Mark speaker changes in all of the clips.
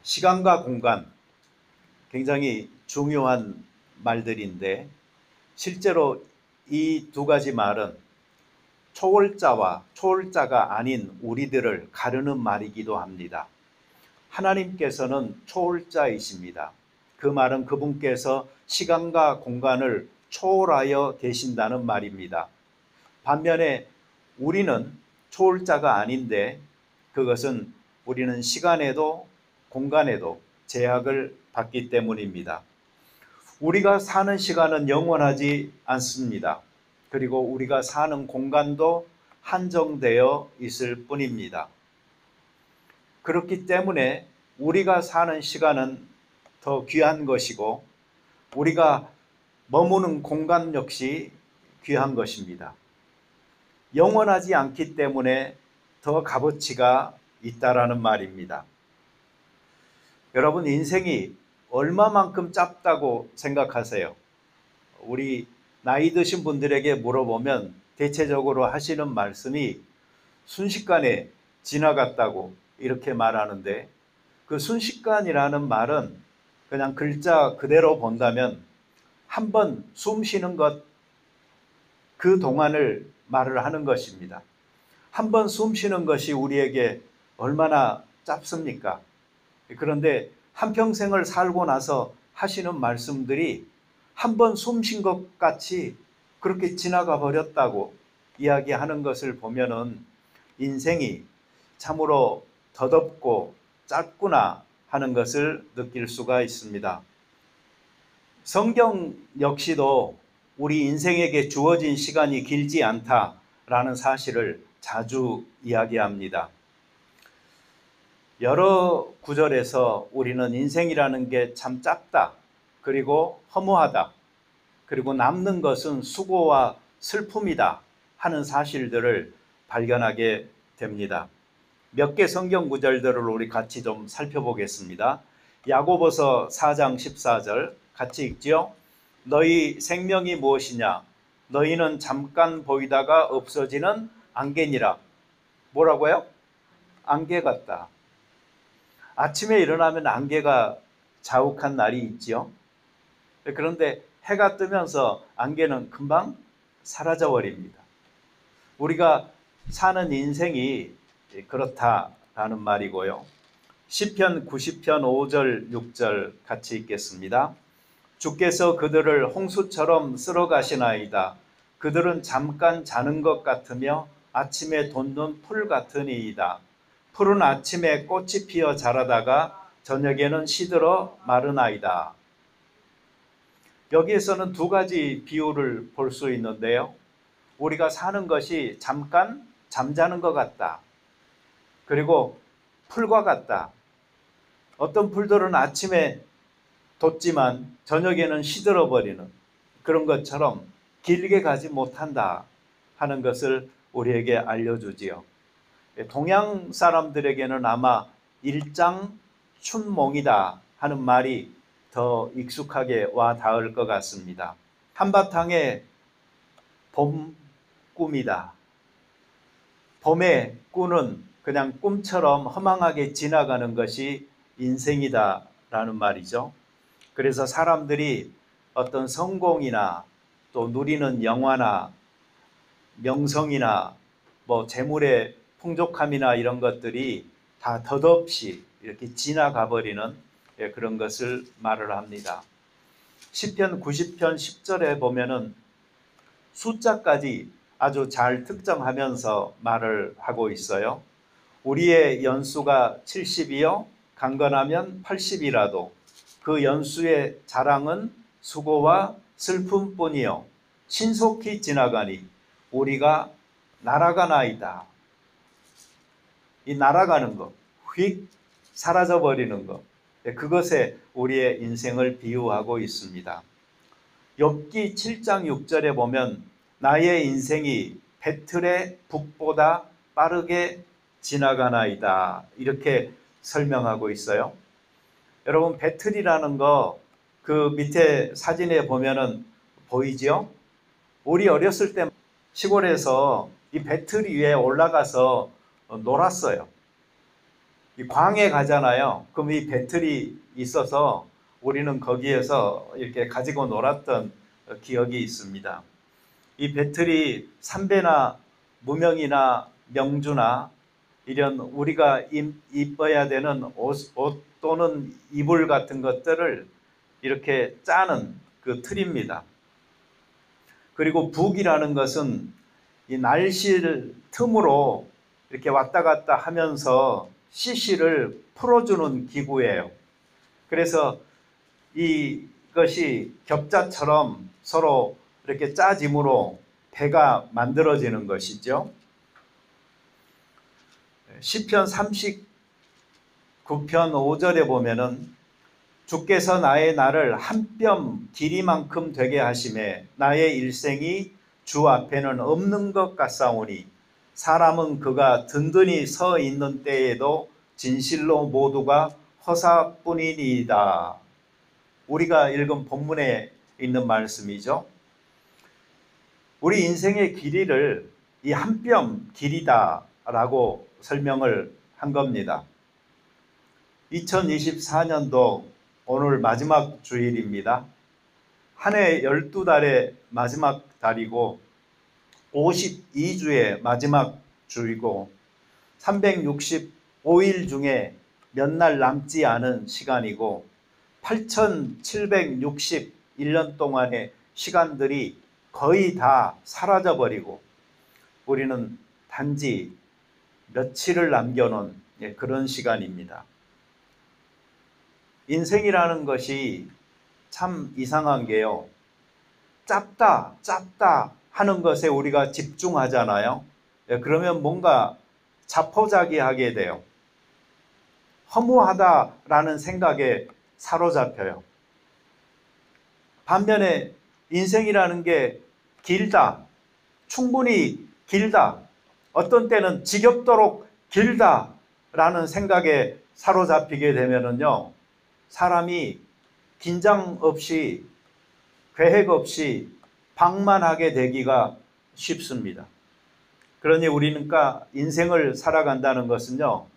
Speaker 1: 시간과 공간, 굉장히 중요한 말들인데 실제로 이 두 가지 말은 초월자와 초월자가 아닌 우리들을 가르는 말이기도 합니다. 하나님께서는 초월자이십니다. 그 말은 그분께서 시간과 공간을 초월하여 계신다는 말입니다. 반면에 우리는 초월자가 아닌데 그것은 우리는 시간에도 공간에도 제약을 받기 때문입니다. 우리가 사는 시간은 영원하지 않습니다. 그리고 우리가 사는 공간도 한정되어 있을 뿐입니다. 그렇기 때문에 우리가 사는 시간은 더 귀한 것이고 우리가 머무는 공간 역시 귀한 것입니다. 영원하지 않기 때문에 더 값어치가 있다라는 말입니다. 여러분, 인생이 얼마만큼 짧다고 생각하세요? 우리 나이 드신 분들에게 물어보면 대체적으로 하시는 말씀이 순식간에 지나갔다고 이렇게 말하는데, 그 순식간이라는 말은 그냥 글자 그대로 본다면 한 번 숨 쉬는 것, 그 동안을 말을 하는 것입니다. 한 번 숨 쉬는 것이 우리에게 얼마나 짧습니까? 그런데 한평생을 살고 나서 하시는 말씀들이 한 번 숨 쉰 것 같이 그렇게 지나가 버렸다고 이야기하는 것을 보면은 인생이 참으로 더덥고 짧구나 하는 것을 느낄 수가 있습니다. 성경 역시도 우리 인생에게 주어진 시간이 길지 않다라는 사실을 자주 이야기합니다. 여러 구절에서 우리는 인생이라는 게 참 짧다, 그리고 허무하다, 그리고 남는 것은 수고와 슬픔이다 하는 사실들을 발견하게 됩니다. 몇 개 성경 구절들을 우리 같이 좀 살펴보겠습니다. 야고보서 4장 14절 같이 읽지요. 너희 생명이 무엇이냐? 너희는 잠깐 보이다가 없어지는 안개니라. 뭐라고요? 안개 같다. 아침에 일어나면 안개가 자욱한 날이 있지요. 그런데 해가 뜨면서 안개는 금방 사라져 버립니다. 우리가 사는 인생이 그렇다라는 말이고요. 시편 90편 5절 6절 같이 읽겠습니다. 주께서 그들을 홍수처럼 쓸어 가시나이다. 그들은 잠깐 자는 것 같으며 아침에 돋는 풀 같으니이다. 풀은 아침에 꽃이 피어 자라다가 저녁에는 시들어 마르나이다. 여기에서는 두 가지 비유를 볼 수 있는데요. 우리가 사는 것이 잠깐 잠자는 것 같다. 그리고 풀과 같다. 어떤 풀들은 아침에 돋지만 저녁에는 시들어 버리는 그런 것처럼 길게 가지 못한다 하는 것을 우리에게 알려주지요. 동양 사람들에게는 아마 일장춘몽이다 하는 말이 더 익숙하게 와 닿을 것 같습니다. 한바탕의 봄 꿈이다. 봄의 꿈은 그냥 꿈처럼 허망하게 지나가는 것이 인생이다 라는 말이죠. 그래서 사람들이 어떤 성공이나 또 누리는 영화나 명성이나 뭐 재물의 풍족함이나 이런 것들이 다 덧없이 이렇게 지나가 버리는 그런 것을 말을 합니다. 시편 90편 10절에 보면은 숫자까지 아주 잘 특정하면서 말을 하고 있어요. 우리의 연수가 70이요 강건하면 80이라도 그 연수의 자랑은 수고와 슬픔뿐이요 신속히 지나가니 우리가 날아가나이다. 이 날아가는 것, 휙 사라져버리는 것, 그것에 우리의 인생을 비유하고 있습니다. 욥기 7장 6절에 보면 나의 인생이 배틀의 북보다 빠르게 지나가나이다 이렇게 설명하고 있어요. 여러분, 배틀이라는 거 그 밑에 사진에 보면은 보이지요? 우리 어렸을 때 시골에서 이 배틀 위에 올라가서 놀았어요. 이 광에 가잖아요. 그럼 이 배틀이 있어서 우리는 거기에서 이렇게 가지고 놀았던 기억이 있습니다. 이 배틀이 삼배나 무명이나 명주나 이런 우리가 입어야 되는 옷 또는 이불 같은 것들을 이렇게 짜는 그 틀입니다. 그리고 북이라는 것은 이 날씨를 틈으로 이렇게 왔다 갔다 하면서 CC를 풀어주는 기구예요. 그래서 이것이 겹자처럼 서로 이렇게 짜짐으로 배가 만들어지는 것이죠. 시편 39편 5절에 보면은 주께서 나의 날을 한 뼘 길이만큼 되게 하심에 나의 일생이 주 앞에는 없는 것 같사오니 사람은 그가 든든히 서 있는 때에도 진실로 모두가 허사뿐이니이다. 우리가 읽은 본문에 있는 말씀이죠. 우리 인생의 길이를 이 한 뼘 길이다 라고 설명을 한 겁니다. 2024년도 오늘 마지막 주일입니다. 한 해 12달의 마지막 달이고 52주의 마지막 주이고 365일 중에 몇 날 남지 않은 시간이고 8761년 동안의 시간들이 거의 다 사라져버리고 우리는 단지 며칠을 남겨놓은 그런 시간입니다. 인생이라는 것이 참 이상한 게요. 짧다 하는 것에 우리가 집중하잖아요. 그러면 뭔가 자포자기하게 돼요. 허무하다라는 생각에 사로잡혀요. 반면에 인생이라는 게 길다, 충분히 길다, 어떤 때는 지겹도록 길다라는 생각에 사로잡히게 되면은요, 사람이 긴장 없이 계획 없이 방만하게 되기가 쉽습니다. 그러니 우리가 인생을 살아간다는 것은요,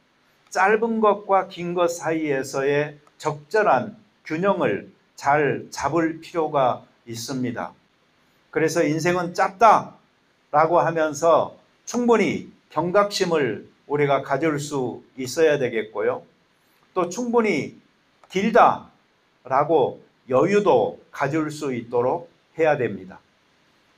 Speaker 1: 짧은 것과 긴 것 사이에서의 적절한 균형을 잘 잡을 필요가 있습니다. 그래서 인생은 짧다라고 하면서 충분히 경각심을 우리가 가질 수 있어야 되겠고요. 또 충분히 길다라고 여유도 가질 수 있도록 해야 됩니다.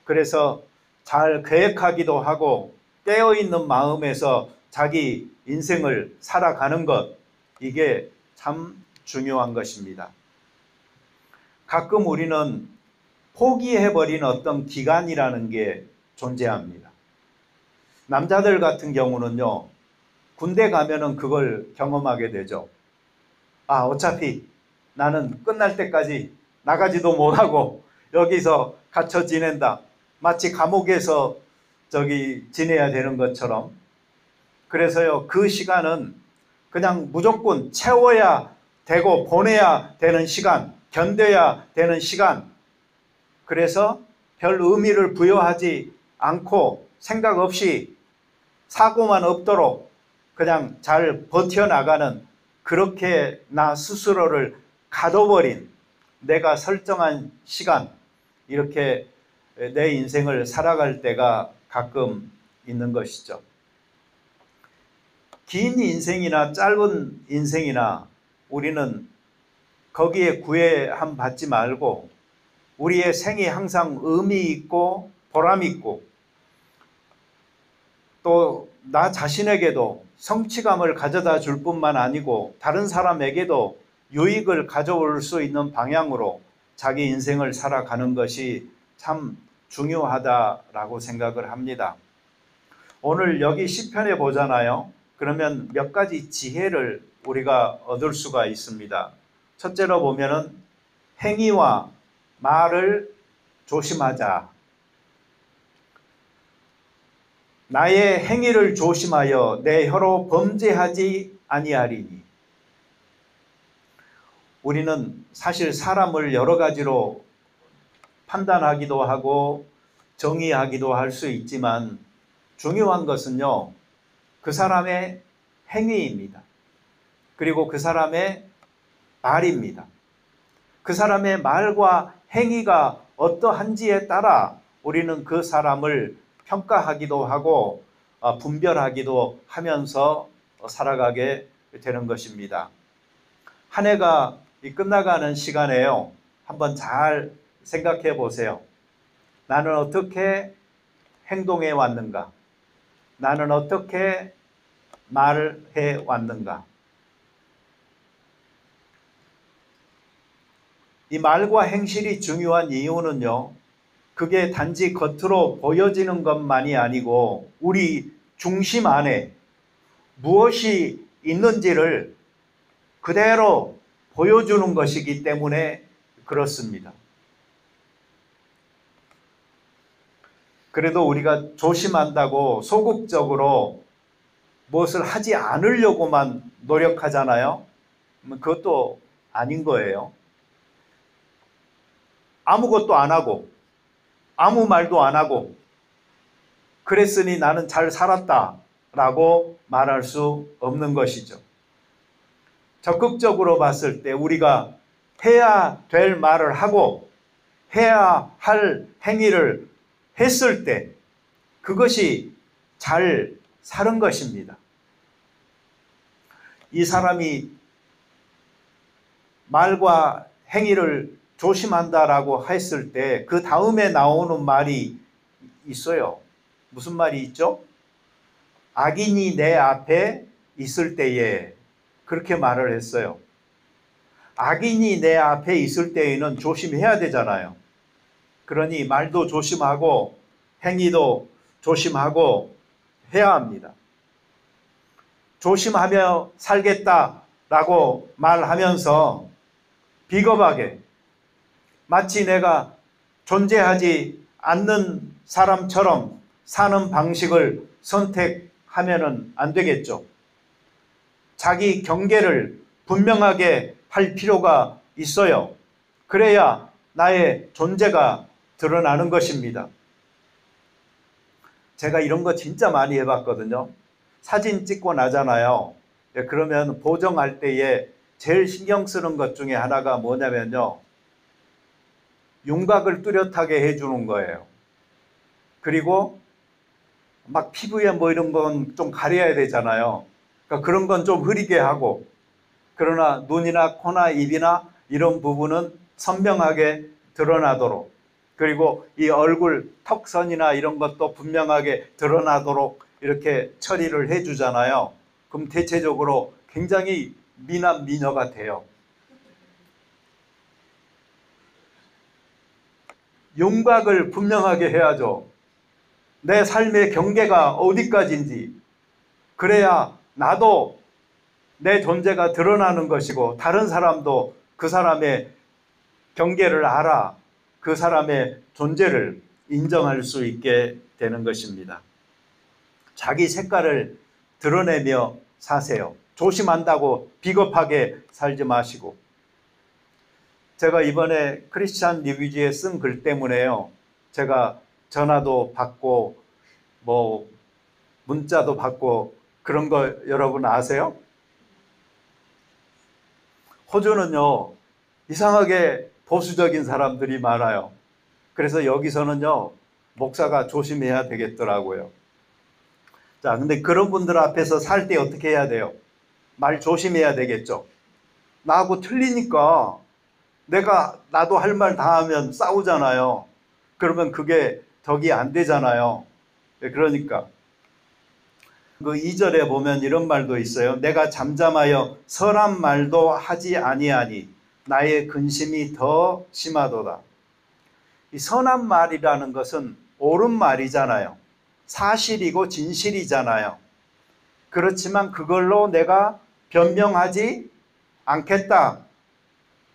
Speaker 1: 그래서 잘 계획하기도 하고 깨어있는 마음에서 자기 인생을 살아가는 것, 이게 참 중요한 것입니다. 가끔 우리는 포기해버린 어떤 기간이라는 게 존재합니다. 남자들 같은 경우는요, 군대 가면은 그걸 경험하게 되죠. 아, 어차피 나는 끝날 때까지 나가지도 못하고 여기서 갇혀 지낸다. 마치 감옥에서 지내야 되는 것처럼. 그래서요, 그 시간은 그냥 무조건 채워야 되고 보내야 되는 시간, 견뎌야 되는 시간. 그래서 별 의미를 부여하지 않고 생각 없이 사고만 없도록 그냥 잘 버텨나가는, 그렇게 나 스스로를 가둬버린, 내가 설정한 시간, 이렇게 내 인생을 살아갈 때가 가끔 있는 것이죠. 긴 인생이나 짧은 인생이나 우리는 거기에 구애함 받지 말고 우리의 생이 항상 의미 있고 보람 있고 또 나 자신에게도 성취감을 가져다 줄 뿐만 아니고 다른 사람에게도 유익을 가져올 수 있는 방향으로 자기 인생을 살아가는 것이 참 중요하다라고 생각을 합니다. 오늘 여기 시편에 보잖아요. 그러면 몇 가지 지혜를 우리가 얻을 수가 있습니다. 첫째로 보면은 행위와 말을 조심하자. 나의 행위를 조심하여 내 혀로 범죄하지 아니하리니. 우리는 사실 사람을 여러 가지로 판단하기도 하고 정의하기도 할 수 있지만 중요한 것은요, 그 사람의 행위입니다. 그리고 그 사람의 말입니다. 그 사람의 말과 행위가 어떠한지에 따라 우리는 그 사람을 평가하기도 하고 분별하기도 하면서 살아가게 되는 것입니다. 한 해가 끝나가는 시간에요. 한번 잘 생각해 보세요. 나는 어떻게 행동해 왔는가? 나는 어떻게 말해 왔는가? 이 말과 행실이 중요한 이유는요, 그게 단지 겉으로 보여지는 것만이 아니고 우리 중심 안에 무엇이 있는지를 그대로 보여주는 것이기 때문에 그렇습니다. 그래도 우리가 조심한다고 소극적으로 무엇을 하지 않으려고만 노력하잖아요. 그것도 아닌 거예요. 아무것도 안 하고 아무 말도 안 하고 그랬으니 나는 잘 살았다 라고 말할 수 없는 것이죠. 적극적으로 봤을 때 우리가 해야 될 말을 하고 해야 할 행위를 했을 때 그것이 잘 사는 것입니다. 이 사람이 말과 행위를 조심한다라고 했을 때 그 다음에 나오는 말이 있어요. 무슨 말이 있죠? 악인이 내 앞에 있을 때에, 그렇게 말을 했어요. 악인이 내 앞에 있을 때에는 조심해야 되잖아요. 그러니 말도 조심하고 행위도 조심하고 해야 합니다. 조심하며 살겠다라고 말하면서 비겁하게 마치 내가 존재하지 않는 사람처럼 사는 방식을 선택하면은 안 되겠죠. 자기 경계를 분명하게 할 필요가 있어요. 그래야 나의 존재가 드러나는 것입니다. 제가 이런 거 진짜 많이 해봤거든요. 사진 찍고 나잖아요. 그러면 보정할 때에 제일 신경 쓰는 것 중에 하나가 뭐냐면요, 윤곽을 뚜렷하게 해주는 거예요. 그리고 막 피부에 뭐 이런 건 좀 가려야 되잖아요. 그러니까 그런 건 좀 흐리게 하고, 그러나 눈이나 코나 입이나 이런 부분은 선명하게 드러나도록, 그리고 이 얼굴 턱선이나 이런 것도 분명하게 드러나도록 이렇게 처리를 해주잖아요. 그럼 대체적으로 굉장히 미남 미녀가 돼요. 윤곽을 분명하게 해야죠. 내 삶의 경계가 어디까지인지, 그래야 나도 내 존재가 드러나는 것이고 다른 사람도 그 사람의 경계를 알아 그 사람의 존재를 인정할 수 있게 되는 것입니다. 자기 색깔을 드러내며 사세요. 조심한다고 비겁하게 살지 마시고. 제가 이번에 크리스찬 리뷰지에 쓴 글 때문에요, 제가 전화도 받고 뭐 문자도 받고 그런 거 여러분 아세요? 호주는요 이상하게 보수적인 사람들이 많아요. 그래서 여기서는요 목사가 조심해야 되겠더라고요. 자, 근데 그런 분들 앞에서 살 때 어떻게 해야 돼요? 말 조심해야 되겠죠. 나하고 틀리니까 나도 할 말 다 하면 싸우잖아요. 그러면 그게 덕이 안 되잖아요. 그러니까 그 2절에 보면 이런 말도 있어요. 내가 잠잠하여 선한 말도 하지 아니하니 나의 근심이 더 심하도다. 이 선한 말이라는 것은 옳은 말이잖아요. 사실이고 진실이잖아요. 그렇지만 그걸로 내가 변명하지 않겠다,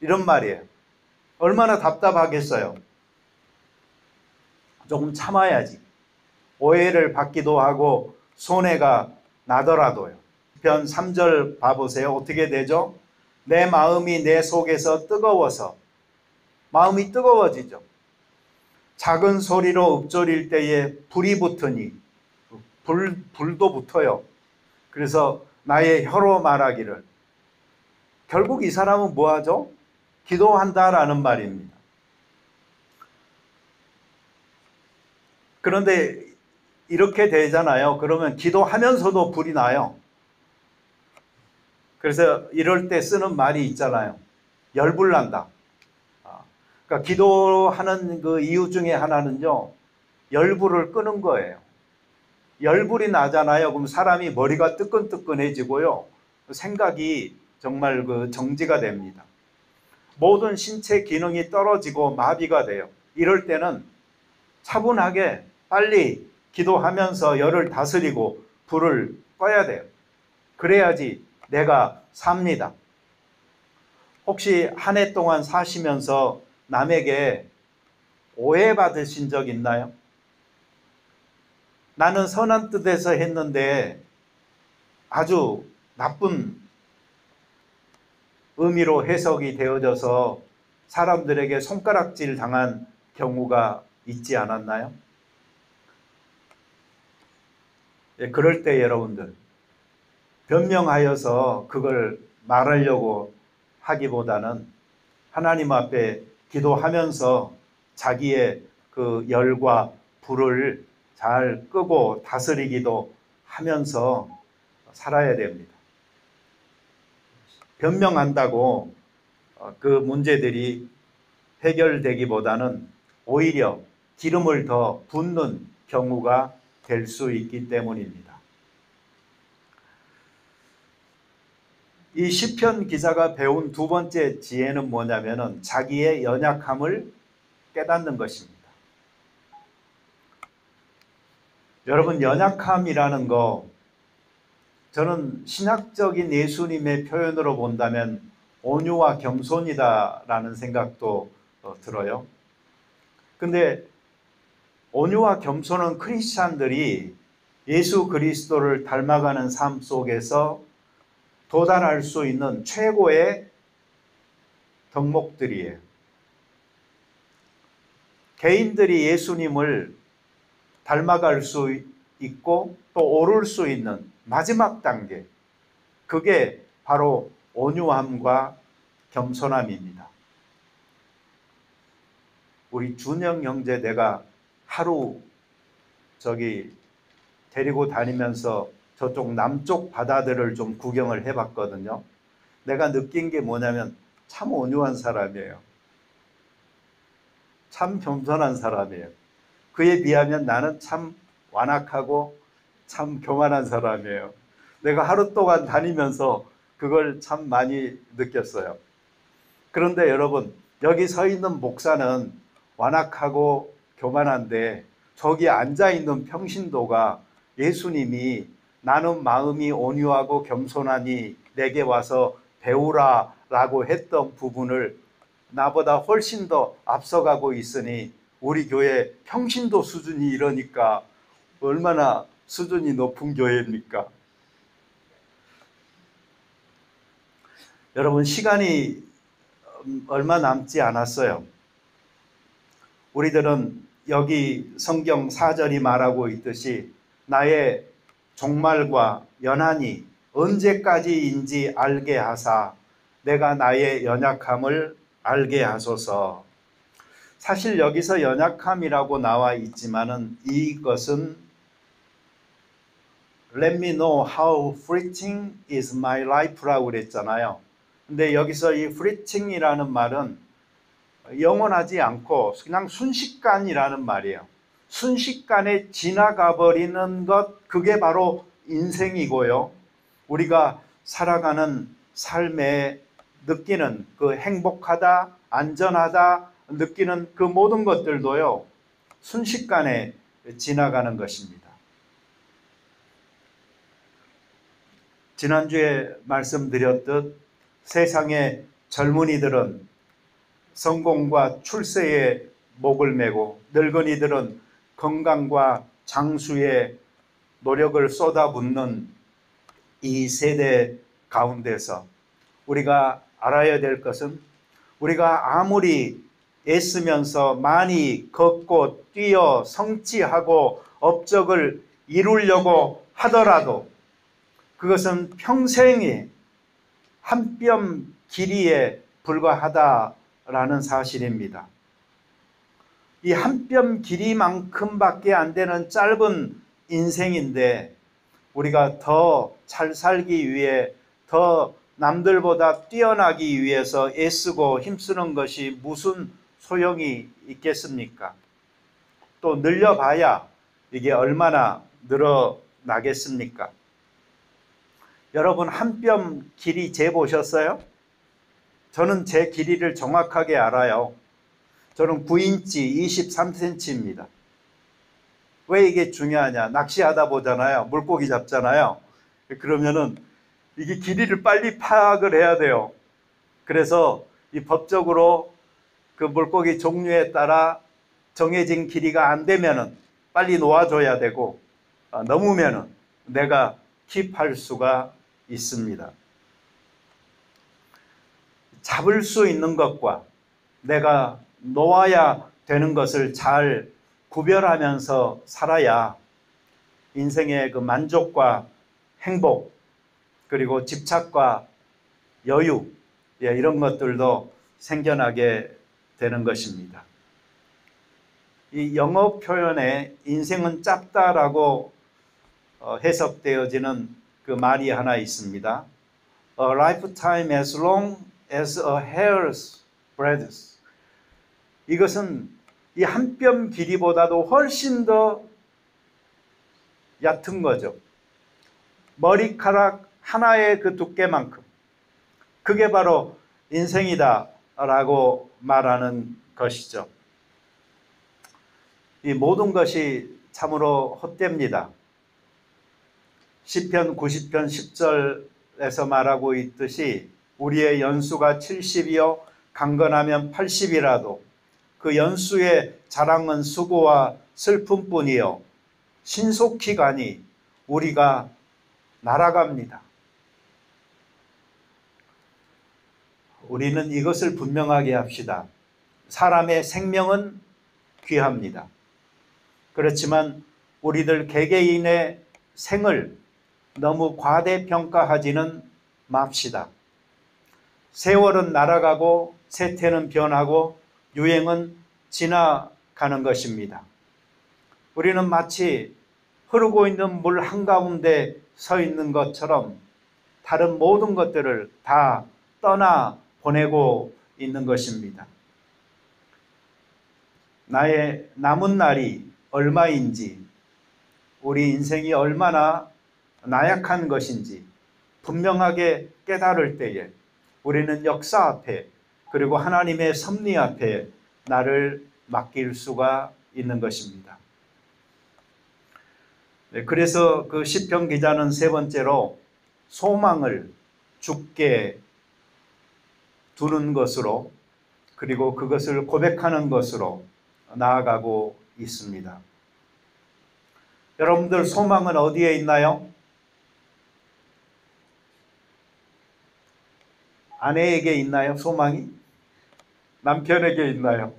Speaker 1: 이런 말이에요. 얼마나 답답하겠어요. 조금 참아야지. 오해를 받기도 하고 손해가 나더라도요. 편 3절 봐보세요. 어떻게 되죠? 내 마음이 내 속에서 뜨거워서, 마음이 뜨거워지죠. 작은 소리로 읊조릴 때에 불이 붙으니, 불도 붙어요. 그래서 나의 혀로 말하기를 결국 이 사람은 뭐 하죠? 기도한다라는 말입니다. 그런데 이렇게 되잖아요. 그러면 기도하면서도 불이 나요. 그래서 이럴 때 쓰는 말이 있잖아요. 열불 난다. 그러니까 기도하는 그 이유 중에 하나는요, 열불을 끄는 거예요. 열불이 나잖아요. 그럼 사람이 머리가 뜨끈뜨끈해지고요, 생각이 정말 그 정지가 됩니다. 모든 신체 기능이 떨어지고 마비가 돼요. 이럴 때는 차분하게 빨리 기도하면서 열을 다스리고 불을 꺼야 돼요. 그래야지 내가 삽니다. 혹시 한 해 동안 사시면서 남에게 오해받으신 적 있나요? 나는 선한 뜻에서 했는데 아주 나쁜 의미로 해석이 되어져서 사람들에게 손가락질 당한 경우가 있지 않았나요? 예, 그럴 때 여러분들, 변명하여서 그걸 말하려고 하기보다는 하나님 앞에 기도하면서 자기의 그 열과 불을 잘 끄고 다스리기도 하면서 살아야 됩니다. 변명한다고 그 문제들이 해결되기보다는 오히려 기름을 더 붓는 경우가 될 수 있기 때문입니다. 이 시편 기자가 배운 두 번째 지혜는 뭐냐면은 자기의 연약함을 깨닫는 것입니다. 여러분, 연약함이라는 거, 저는 신학적인 예수님의 표현으로 본다면 온유와 겸손이다라는 생각도 들어요. 근데 온유와 겸손은 크리스찬들이 예수 그리스도를 닮아가는 삶 속에서 도달할 수 있는 최고의 덕목들이에요. 개인들이 예수님을 닮아갈 수 있고 또 오를 수 있는 마지막 단계, 그게 바로 온유함과 겸손함입니다. 우리 준영 형제 내가 하루 데리고 다니면서 저쪽 남쪽 바다들을 좀 구경을 해봤거든요. 내가 느낀 게 뭐냐면 참 온유한 사람이에요. 참 겸손한 사람이에요. 그에 비하면 나는 참 완악하고 참 교만한 사람이에요. 내가 하루 동안 다니면서 그걸 참 많이 느꼈어요. 그런데 여러분, 여기 서 있는 목사는 완악하고 교만한데 저기 앉아있는 평신도가 예수님이 나는 마음이 온유하고 겸손하니 내게 와서 배우라 라고 했던 부분을 나보다 훨씬 더 앞서가고 있으니 우리 교회 평신도 수준이 이러니까 얼마나 수준이 높은 교회입니까? 여러분, 시간이 얼마 남지 않았어요. 우리들은 여기 성경 4절이 말하고 있듯이 나의 종말과 연한이 언제까지인지 알게 하사 내가 나의 연약함을 알게 하소서. 사실 여기서 연약함이라고 나와 있지만은 이것은 Let me know how fleeting is my life라고 그랬잖아요. 근데 여기서 이 fleeting이라는 말은 영원하지 않고 그냥 순식간이라는 말이에요. 순식간에 지나가 버리는 것, 그게 바로 인생이고요. 우리가 살아가는 삶에 느끼는 그 행복하다, 안전하다 느끼는 그 모든 것들도요, 순식간에 지나가는 것입니다. 지난주에 말씀드렸듯 세상의 젊은이들은 성공과 출세에 목을 메고 늙은이들은 건강과 장수에 노력을 쏟아붓는 이 세대 가운데서 우리가 알아야 될 것은 우리가 아무리 애쓰면서 많이 걷고 뛰어 성취하고 업적을 이루려고 하더라도 그것은 평생에 한 뼘 길이에 불과하다라는 사실입니다. 이 한 뼘 길이만큼밖에 안 되는 짧은 인생인데 우리가 더 잘 살기 위해 더 남들보다 뛰어나기 위해서 애쓰고 힘쓰는 것이 무슨 소용이 있겠습니까? 또 늘려봐야 이게 얼마나 늘어나겠습니까? 여러분 한 뼘 길이 재보셨어요? 저는 제 길이를 정확하게 알아요. 저는 9인치 23cm입니다. 왜 이게 중요하냐? 낚시하다 보잖아요. 물고기 잡잖아요. 그러면은 이게 길이를 빨리 파악을 해야 돼요. 그래서 이 법적으로 그 물고기 종류에 따라 정해진 길이가 안 되면은 빨리 놓아줘야 되고 넘으면은 내가 킵할 수가 있습니다. 잡을 수 있는 것과 내가 놓아야 되는 것을 잘 구별하면서 살아야 인생의 그 만족과 행복 그리고 집착과 여유 이런 것들도 생겨나게 되는 것입니다. 이 영어 표현에 인생은 짧다라고 해석되어지는 그 말이 하나 있습니다. A lifetime as long as a hair's breadth. 이것은 이 한 뼘 길이보다도 훨씬 더 얕은 거죠. 머리카락 하나의 그 두께만큼. 그게 바로 인생이다 라고 말하는 것이죠. 이 모든 것이 참으로 헛됩니다. 시편 90편 10절에서 말하고 있듯이 우리의 연수가 70이요 강건하면 80이라도 그 연수의 자랑은 수고와 슬픔뿐이요 신속히 가니 우리가 날아갑니다. 우리는 이것을 분명하게 합시다. 사람의 생명은 귀합니다. 그렇지만 우리들 개개인의 생을 너무 과대평가하지는 맙시다. 세월은 날아가고 세태는 변하고 유행은 지나가는 것입니다. 우리는 마치 흐르고 있는 물 한가운데 서 있는 것처럼 다른 모든 것들을 다 떠나 보내고 있는 것입니다. 나의 남은 날이 얼마인지, 우리 인생이 얼마나 나약한 것인지 분명하게 깨달을 때에 우리는 역사 앞에 그리고 하나님의 섭리 앞에 나를 맡길 수가 있는 것입니다. 그래서 그 시편 기자는 세 번째로 소망을 주께 두는 것으로 그리고 그것을 고백하는 것으로 나아가고 있습니다. 여러분들 소망은 어디에 있나요? 아내에게 있나요? 소망이? 남편에게 있나요?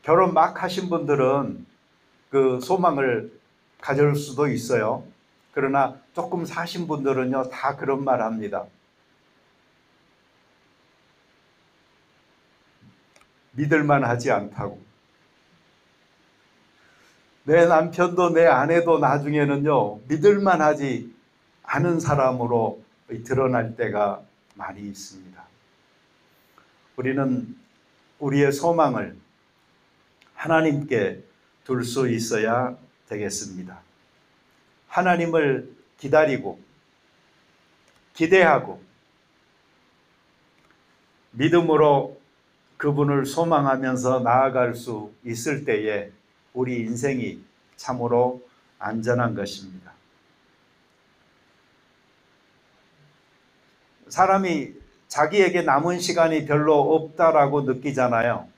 Speaker 1: 결혼 막 하신 분들은 그 소망을 가질 수도 있어요. 그러나 조금 사신 분들은요, 다 그런 말 합니다. 믿을만 하지 않다고. 내 남편도 내 아내도 나중에는요, 믿을만 하지 않은 사람으로 드러날 때가 많이 있습니다. 우리는 우리의 소망을 하나님께 둘 수 있어야 되겠습니다. 하나님을 기다리고 기대하고 믿음으로 그분을 소망하면서 나아갈 수 있을 때에 우리 인생이 참으로 안전한 것입니다. 사람이 자기에게 남은 시간이 별로 없다라고 느끼잖아요.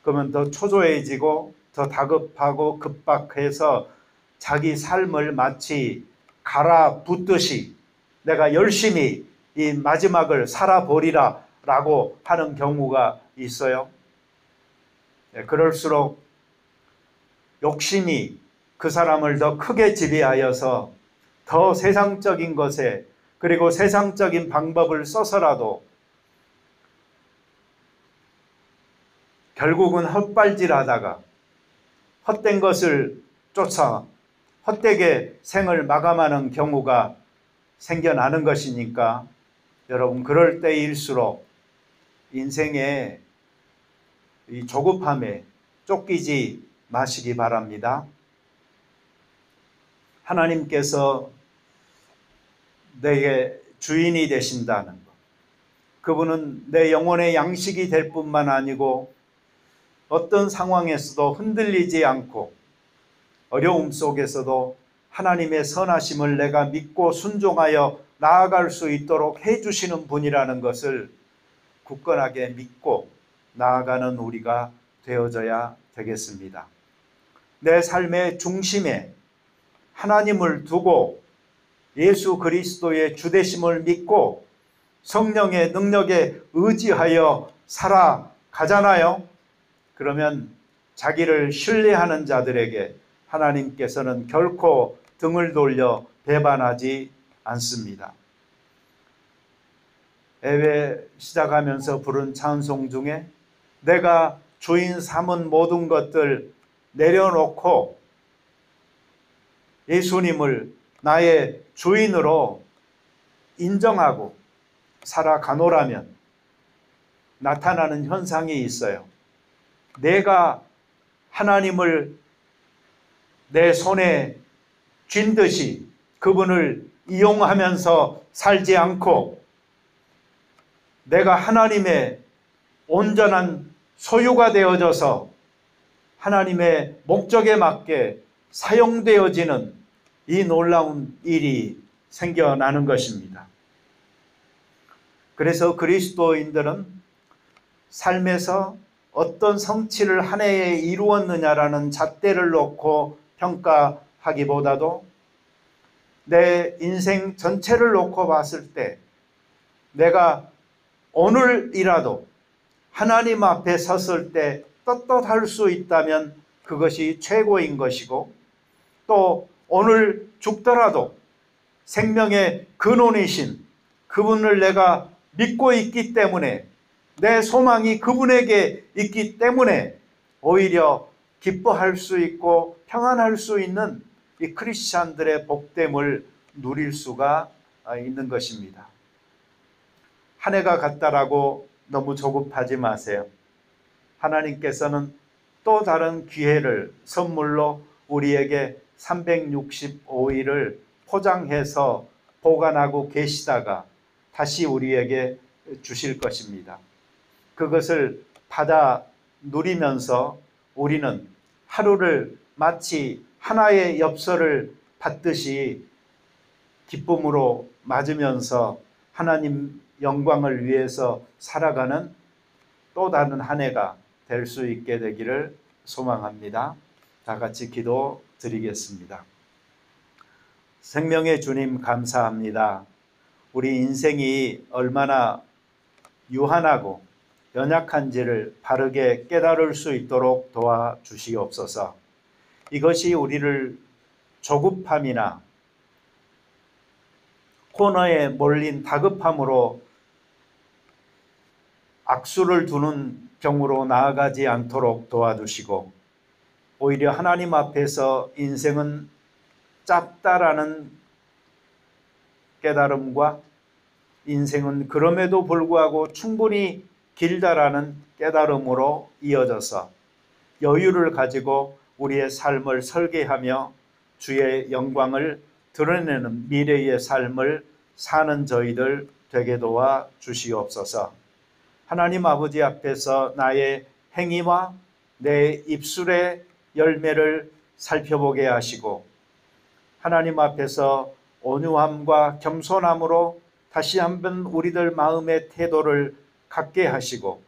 Speaker 1: 그러면 더 초조해지고 더 다급하고 급박해서 자기 삶을 마치 갈아붓듯이 내가 열심히 이 마지막을 살아보리라 라고 하는 경우가 있어요. 그럴수록 욕심이 그 사람을 더 크게 지배하여서 더 세상적인 것에, 그리고 세상적인 방법을 써서라도 결국은 헛발질하다가 헛된 것을 쫓아 헛되게 생을 마감하는 경우가 생겨나는 것이니까, 여러분 그럴 때일수록 인생의 이 조급함에 쫓기지 마시기 바랍니다. 하나님께서 내게 주인이 되신다는 것, 그분은 내 영혼의 양식이 될 뿐만 아니고 어떤 상황에서도 흔들리지 않고 어려움 속에서도 하나님의 선하심을 내가 믿고 순종하여 나아갈 수 있도록 해주시는 분이라는 것을 굳건하게 믿고 나아가는 우리가 되어져야 되겠습니다. 내 삶의 중심에 하나님을 두고 예수 그리스도의 주되심을 믿고 성령의 능력에 의지하여 살아가잖아요. 그러면 자기를 신뢰하는 자들에게 하나님께서는 결코 등을 돌려 배반하지 않습니다. 예배 시작하면서 부른 찬송 중에 내가 주인 삼은 모든 것들 내려놓고 예수님을 나의 주인으로 인정하고 살아가노라면 나타나는 현상이 있어요. 내가 하나님을 내 손에 쥔 듯이 그분을 이용하면서 살지 않고 내가 하나님의 온전한 소유가 되어져서 하나님의 목적에 맞게 사용되어지는 이 놀라운 일이 생겨나는 것입니다. 그래서 그리스도인들은 삶에서 어떤 성취를 한 해에 이루었느냐라는 잣대를 놓고 평가하기보다도 내 인생 전체를 놓고 봤을 때 내가 오늘이라도 하나님 앞에 섰을 때 떳떳할 수 있다면 그것이 최고인 것이고, 또 오늘 죽더라도 생명의 근원이신 그분을 내가 믿고 있기 때문에, 내 소망이 그분에게 있기 때문에 오히려 기뻐할 수 있고 평안할 수 있는 이 크리스찬들의 복됨을 누릴 수가 있는 것입니다. 한 해가 갔다라고 너무 조급하지 마세요. 하나님께서는 또 다른 기회를 선물로 우리에게 365일을 포장해서 보관하고 계시다가 다시 우리에게 주실 것입니다. 그것을 받아 누리면서 우리는 하루를 마치 하나의 엽서를 받듯이 기쁨으로 맞으면서 하나님 영광을 위해서 살아가는 또 다른 한 해가 될 수 있게 되기를 소망합니다. 다 같이 기도 드리겠습니다. 생명의 주님 감사합니다. 우리 인생이 얼마나 유한하고 연약한지를 바르게 깨달을 수 있도록 도와주시옵소서. 이것이 우리를 조급함이나 코너에 몰린 다급함으로 악수를 두는 경우로 나아가지 않도록 도와주시고, 오히려 하나님 앞에서 인생은 짧다라는 깨달음과 인생은 그럼에도 불구하고 충분히 길다라는 깨달음으로 이어져서 여유를 가지고 우리의 삶을 설계하며 주의 영광을 드러내는 미래의 삶을 사는 저희들 되게 도와 주시옵소서. 하나님 아버지 앞에서 나의 행위와 내 입술의 열매를 살펴보게 하시고, 하나님 앞에서 온유함과 겸손함으로 다시 한번 우리들 마음의 태도를 갖게 하시고,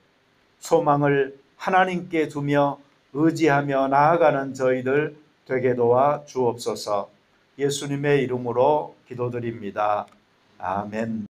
Speaker 1: 소망을 하나님께 두며 의지하며 나아가는 저희들 되게 도와 주옵소서. 예수님의 이름으로 기도드립니다. 아멘.